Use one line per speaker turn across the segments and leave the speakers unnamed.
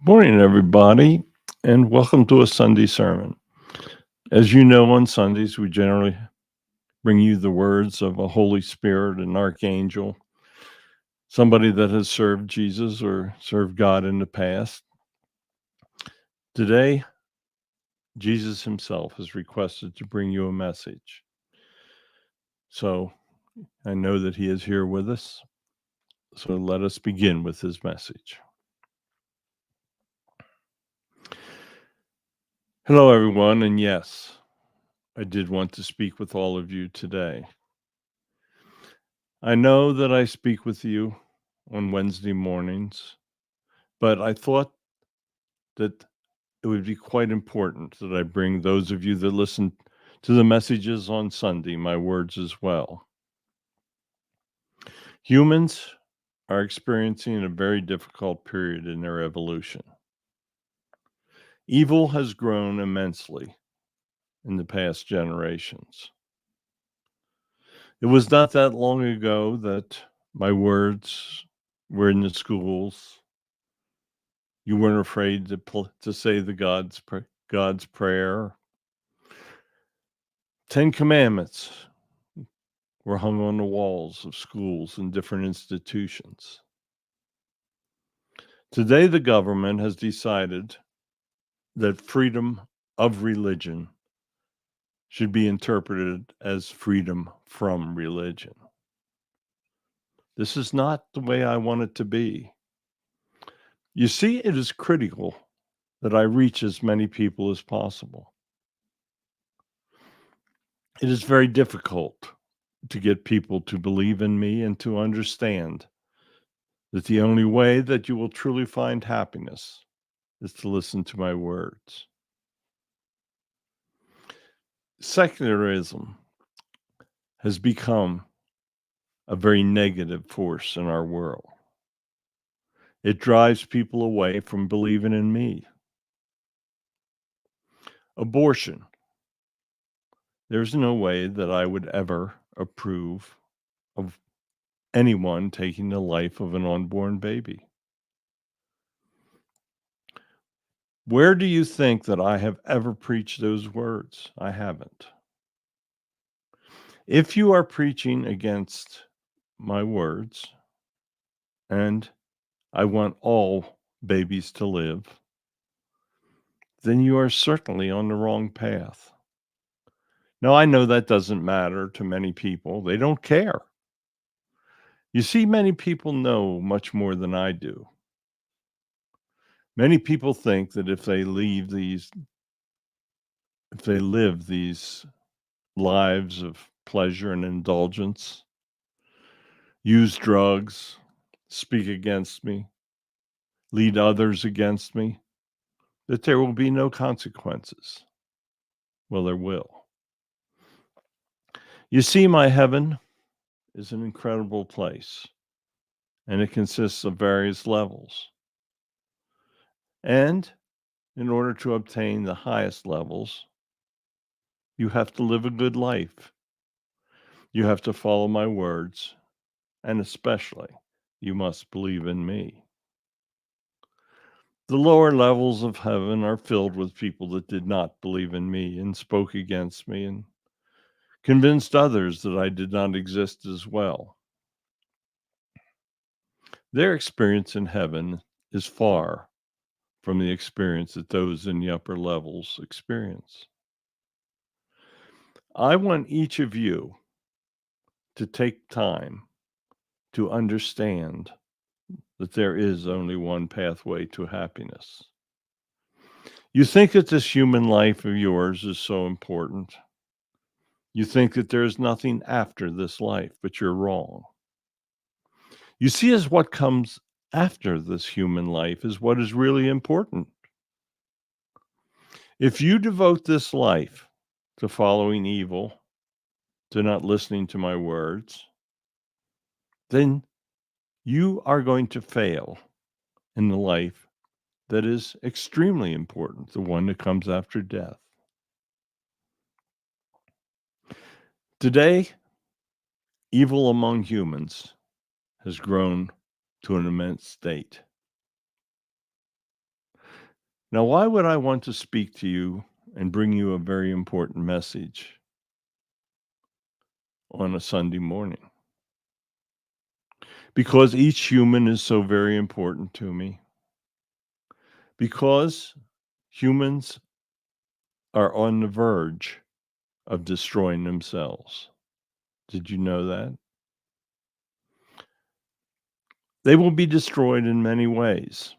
Morning, everybody, and welcome to a Sunday sermon. As you know, on Sundays, we generally bring you the words of a Holy Spirit, an archangel, somebody that has served Jesus or served God in the past. Today, Jesus himself has requested to bring you a message. So I know that he is here with us. So let us begin with his message. Hello, everyone, and yes, I did want to speak with all of you today. I know that I speak with you on Wednesday mornings, but I thought that it would be quite important that I bring those of you that listen to the messages on Sunday my words as well. Humans are experiencing a very difficult period in their evolution. Evil has grown immensely in the past generations. It was not that long ago that my words were in the schools. You weren't afraid to say the God's prayer. 10 Commandments were hung on the walls of schools and different institutions. Today, the government has decided that freedom of religion should be interpreted as freedom from religion. This is not the way I want it to be. You see, it is critical that I reach as many people as possible. It is very difficult to get people to believe in me and to understand that the only way that you will truly find happiness is to listen to my words. Secularism has become a very negative force in our world. It drives people away from believing in me. Abortion. There's no way that I would ever approve of anyone taking the life of an unborn baby. Where do you think that I have ever preached those words? I haven't. If you are preaching against my words, and I want all babies to live, then you are certainly on the wrong path. Now, I know that doesn't matter to many people. They don't care. You see, many people know much more than I do. Many people think that if they live these lives of pleasure and indulgence, use drugs, speak against me, lead others against me, that there will be no consequences. Well, there will. You see, my heaven is an incredible place, and it consists of various levels. And in order to obtain the highest levels, you have to live a good life. You have to follow my words, and especially, you must believe in me. The lower levels of heaven are filled with people that did not believe in me and spoke against me and convinced others that I did not exist as well. Their experience in heaven is far from the experience that those in the upper levels experience. I want each of you to take time to understand that there is only one pathway to happiness. You think that this human life of yours is so important. You think that there is nothing after this life, but you're wrong. You see, as what comes after this human life is what is really important. If you devote this life to following evil, to not listening to my words, then you are going to fail in the life that is extremely important, the one that comes after death. Today, evil among humans has grown to an immense state. Now, why would I want to speak to you and bring you a very important message on a Sunday morning? Because each human is so very important to me. Because humans are on the verge of destroying themselves. Did you know that? They will be destroyed in many ways.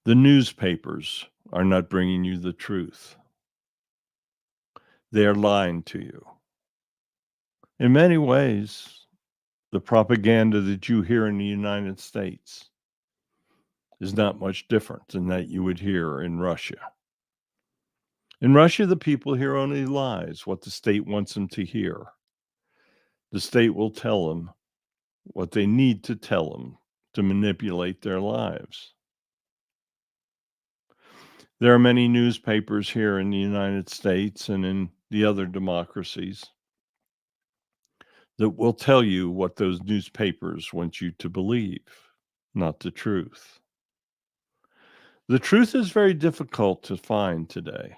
The newspapers are not bringing you the truth. They are lying to you. In many ways, the propaganda that you hear in the United States is not much different than that you would hear in Russia. In Russia, the people hear only lies, what the state wants them to hear. The state will tell them what they need to tell them to manipulate their lives. There are many newspapers here in the United States and in the other democracies that will tell you what those newspapers want you to believe, not the truth. The truth is very difficult to find today.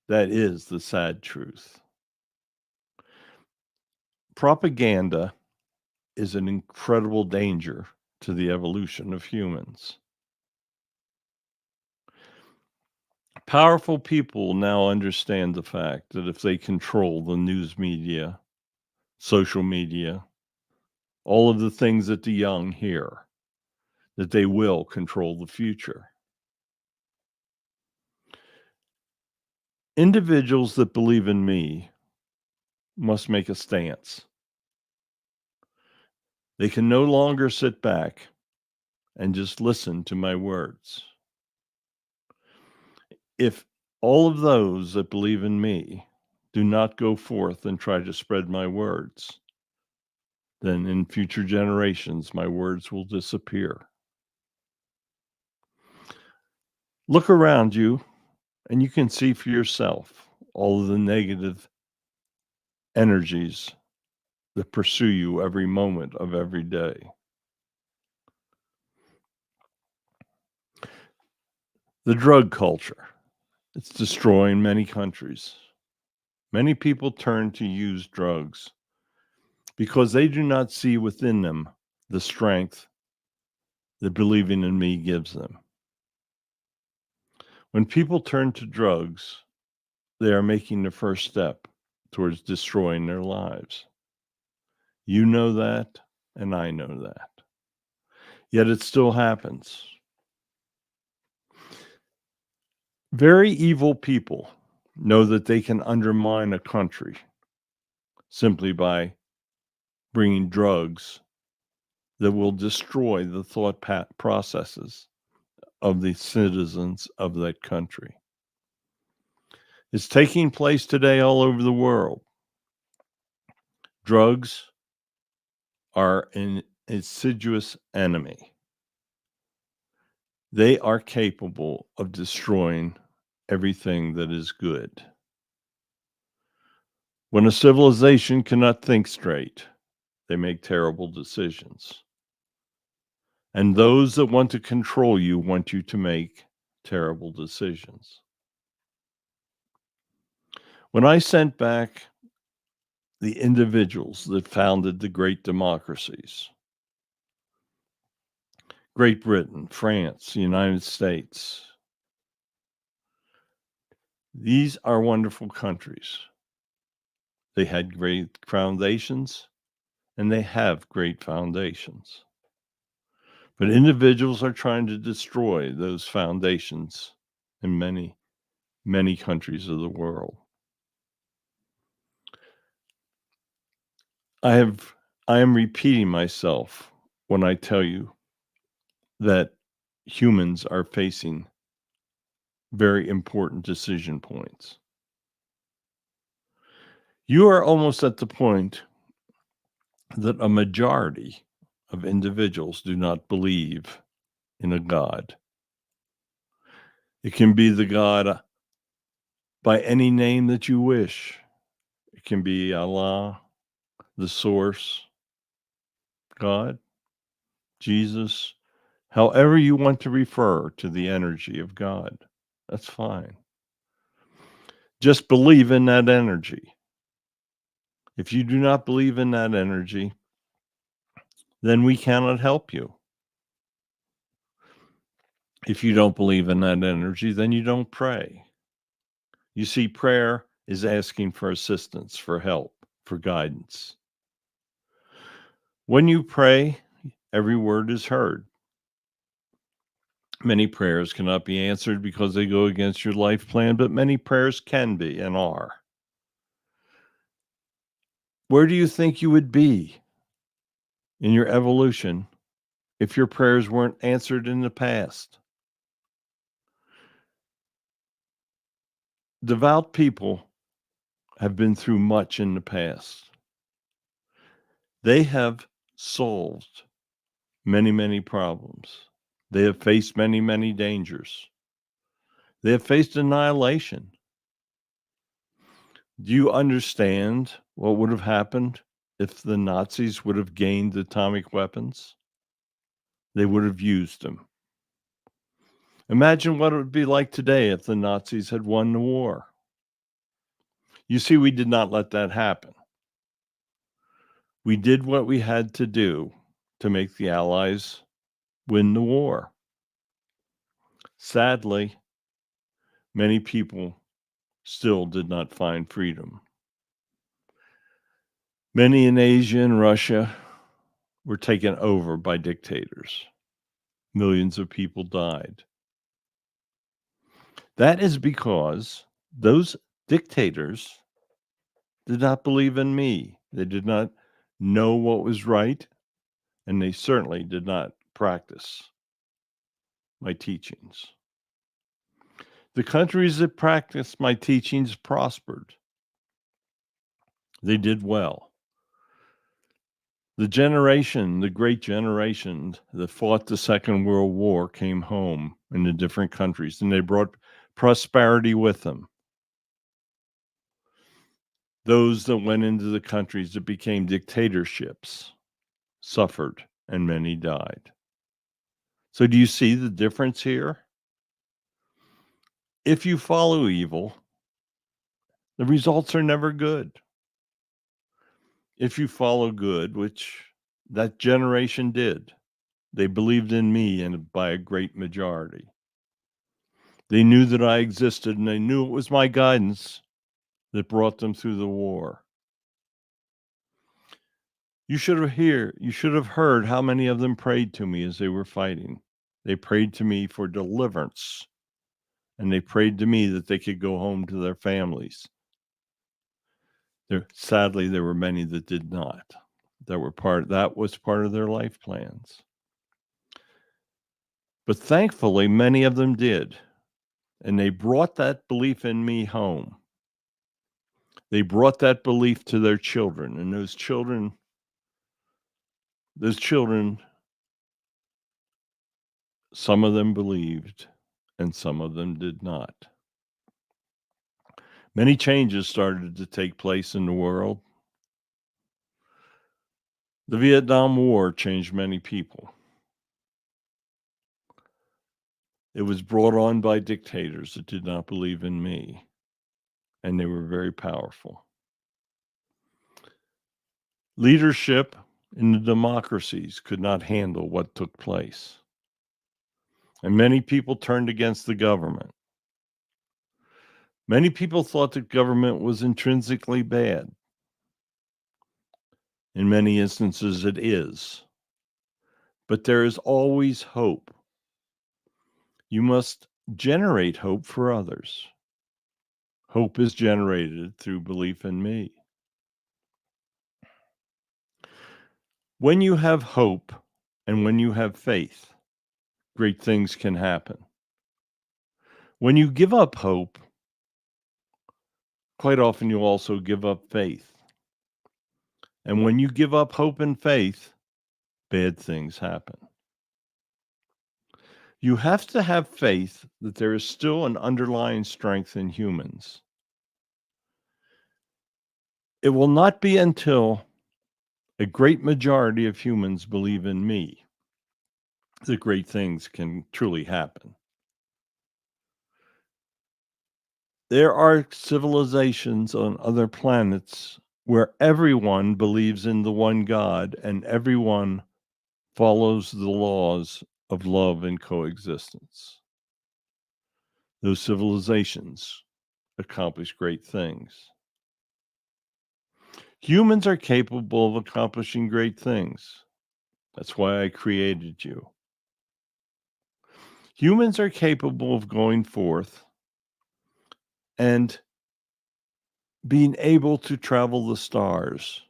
That is the sad truth. Propaganda is an incredible danger to the evolution of humans. Powerful people now understand the fact that if they control the news media, social media, all of the things that the young hear, that they will control the future. Individuals that believe in me must make a stance. They can no longer sit back and just listen to my words. If all of those that believe in me do not go forth and try to spread my words, then in future generations, my words will disappear. Look around you, and you can see for yourself all of the negative energies that pursue you every moment of every day. The drug culture, it's destroying many countries. Many people turn to use drugs because they do not see within them the strength that believing in me gives them. When people turn to drugs, they are making the first step towards destroying their lives. You know that, and I know that. Yet it still happens. Very evil people know that they can undermine a country simply by bringing drugs that will destroy the thought processes of the citizens of that country. It's taking place today all over the world. Drugs are an insidious enemy. They are capable of destroying everything that is good. When a civilization cannot think straight, they make terrible decisions. And those that want to control you want you to make terrible decisions. When I sent back the individuals that founded the great democracies, Great Britain, France, the United States, these are wonderful countries. They had great foundations, and they have great foundations. But individuals are trying to destroy those foundations in many, many countries of the world. I am repeating myself when I tell you that humans are facing very important decision points. You are almost at the point that a majority of individuals do not believe in a God. It can be the God by any name that you wish. It can be Allah, the source, God, Jesus, However you want to refer to the energy of God, that's fine. Just believe in that energy. If you do not believe in that energy, then we cannot help you. If you don't believe in that energy, then you don't pray. You see, prayer is asking for assistance, for help, for guidance. When you pray, every word is heard. Many prayers cannot be answered because they go against your life plan, but many prayers can be and are. Where do you think you would be in your evolution if your prayers weren't answered in the past? Devout people have been through much in the past. They have solved many, many problems. They have faced many, many dangers. They have faced annihilation. Do you understand what would have happened if the Nazis would have gained atomic weapons? They would have used them. Imagine what it would be like today if the Nazis had won the war. You see, we did not let that happen. We did what we had to do to make the Allies win the war. Sadly, many people still did not find freedom. Many in Asia and Russia were taken over by dictators. Millions of people died. That is because those dictators did not believe in me. They did not know what was right, and they certainly did not practice my teachings. The countries that practiced my teachings prospered. They did well. The great generation that fought the Second World War came home in the different countries, and they brought prosperity with them. Those that went into the countries that became dictatorships suffered, and many died. So do you see the difference here? If you follow evil, the results are never good. If you follow good, which that generation did, they believed in me and by a great majority. They knew that I existed, and they knew it was my guidance that brought them through the war. You should have heard how many of them prayed to me as they were fighting. They prayed to me for deliverance, and they prayed to me that they could go home to their families. Sadly, there were many that did not. That was part of their life plans. But thankfully, many of them did, and they brought that belief in me home. They brought that belief to their children, and those children, some of them believed, and some of them did not. Many changes started to take place in the world. The Vietnam War changed many people. It was brought on by dictators that did not believe in me, and they were very powerful. Leadership in the democracies could not handle what took place, and many people turned against the government. Many people thought that government was intrinsically bad. In many instances, it is. But there is always hope. You must generate hope for others. Hope is generated through belief in me. When you have hope and when you have faith, great things can happen. When you give up hope, quite often you'll also give up faith. And when you give up hope and faith, bad things happen. You have to have faith that there is still an underlying strength in humans. It will not be until a great majority of humans believe in me that great things can truly happen. There are civilizations on other planets where everyone believes in the one God and everyone follows the laws of love and coexistence. Those civilizations accomplish great things. Humans are capable of accomplishing great things. That's why I created you. Humans are capable of going forth and being able to travel the stars,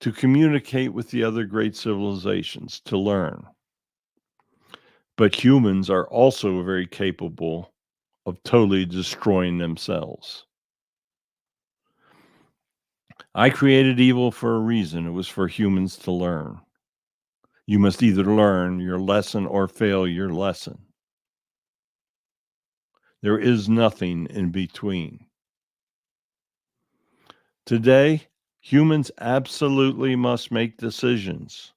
to communicate with the other great civilizations, to learn. But humans are also very capable of totally destroying themselves. I created evil for a reason. It was for humans to learn. You must either learn your lesson or fail your lesson. There is nothing in between. Today, humans absolutely must make decisions.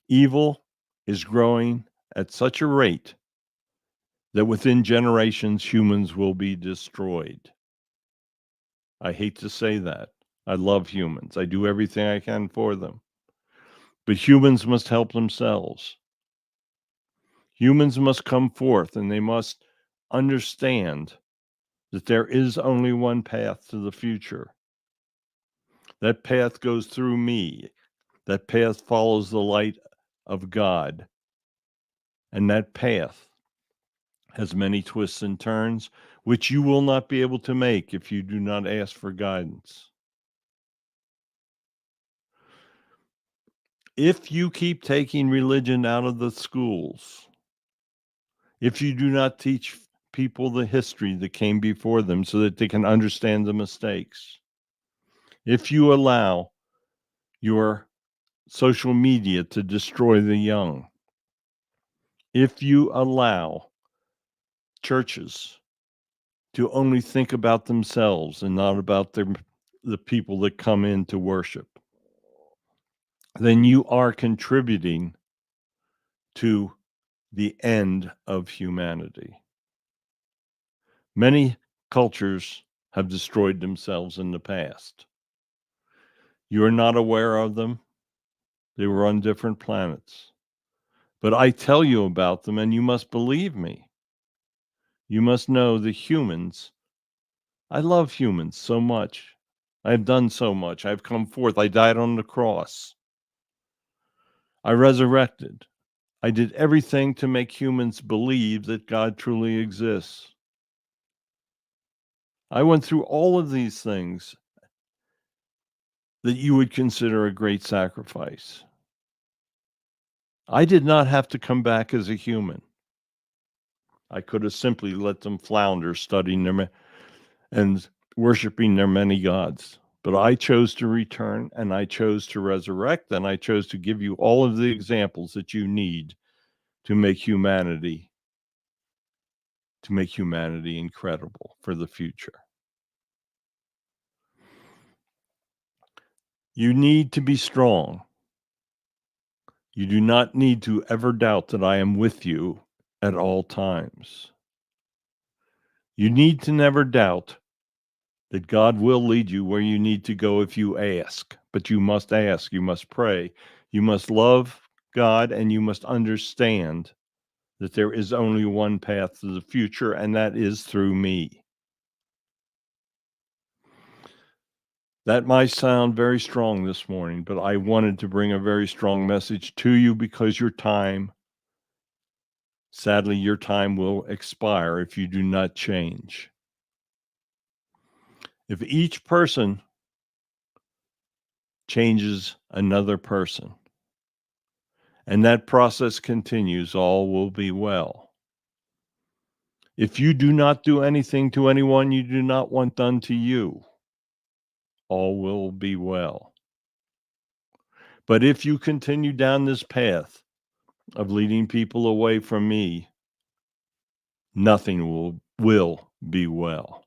Evil is growing at such a rate that within generations, humans will be destroyed. I hate to say that. I love humans. I do everything I can for them. But humans must help themselves. Humans must come forth and they must understand that there is only one path to the future. That path goes through me. That path follows the light of God. And that path has many twists and turns, which you will not be able to make if you do not ask for guidance. If you keep taking religion out of the schools, if you do not teach people the history that came before them so that they can understand the mistakes, if you allow your social media to destroy the young, if you allow churches to only think about themselves and not about the people that come in to worship, then you are contributing to the end of humanity. Many cultures have destroyed themselves in the past. You are not aware of them. They were on different planets. But I tell you about them, and you must believe me. You must know the humans. I love humans so much. I have done so much. I've come forth. I died on the cross. I resurrected. I did everything to make humans believe that God truly exists. I went through all of these things that you would consider a great sacrifice. I did not have to come back as a human. I could have simply let them flounder studying and worshiping their many gods. But I chose to return and I chose to resurrect and I chose to give you all of the examples that you need to make humanity incredible for the future. You need to be strong. You do not need to ever doubt that I am with you at all times. You need to never doubt that God will lead you where you need to go if you ask. But you must ask, you must pray, you must love God, and you must understand that there is only one path to the future, and that is through me. That might sound very strong this morning, but I wanted to bring a very strong message to you because sadly, your time will expire if you do not change. If each person changes another person, and that process continues, all will be well. If you do not do anything to anyone you do not want done to you, all will be well. But if you continue down this path of leading people away from me, nothing will be well.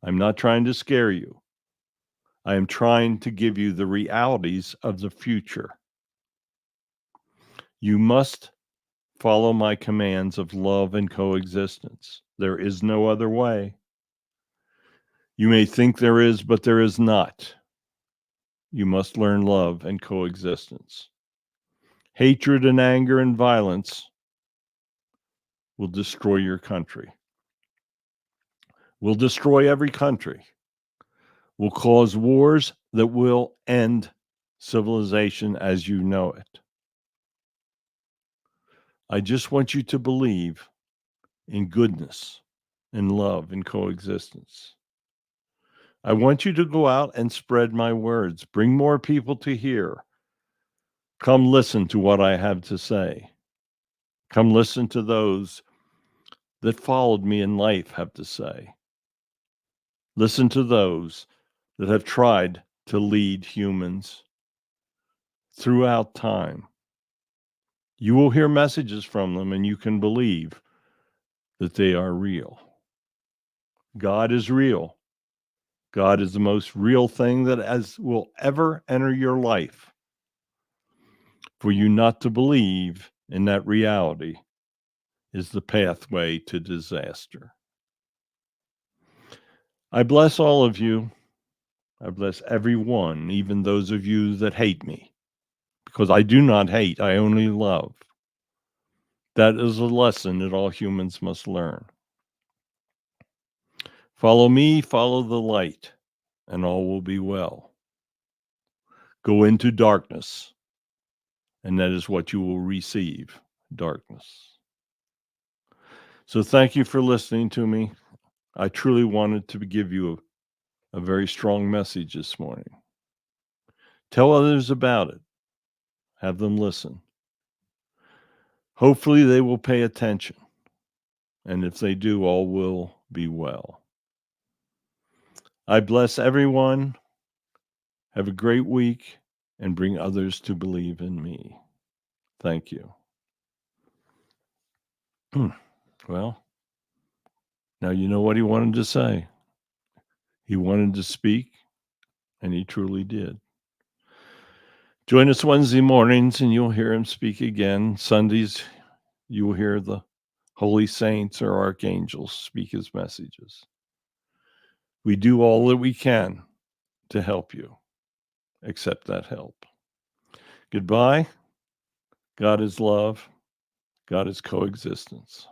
I'm not trying to scare you. I am trying to give you the realities of the future. You must follow my commands of love and coexistence. There is no other way. You may think there is, but there is not. You must learn love and coexistence. Hatred and anger and violence will destroy your country, will destroy every country, will cause wars that will end civilization as you know it. I just want you to believe in goodness, in love, and coexistence. I want you to go out and spread my words. Bring more people to hear. Come listen to what I have to say. Come listen to those that followed me in life have to say. Listen to those that have tried to lead humans throughout time. You will hear messages from them, and you can believe that they are real. God is real. God is the most real thing that will ever enter your life. For you not to believe in that reality is the pathway to disaster. I bless all of you. I bless everyone, even those of you that hate me, because I do not hate, I only love. That is a lesson that all humans must learn. Follow me, follow the light, and all will be well. Go into darkness, and that is what you will receive, darkness. So thank you for listening to me. I truly wanted to give you a very strong message this morning. Tell others about it. Have them listen. Hopefully they will pay attention. And if they do, all will be well. I bless everyone. Have a great week and bring others to believe in me. Thank you. Well, now you know what he wanted to say. He wanted to speak, and he truly did. Join us Wednesday mornings, and you'll hear him speak again. Sundays, you will hear the holy saints or archangels speak his messages. We do all that we can to help you. Accept that help. Goodbye. God is love. God is coexistence.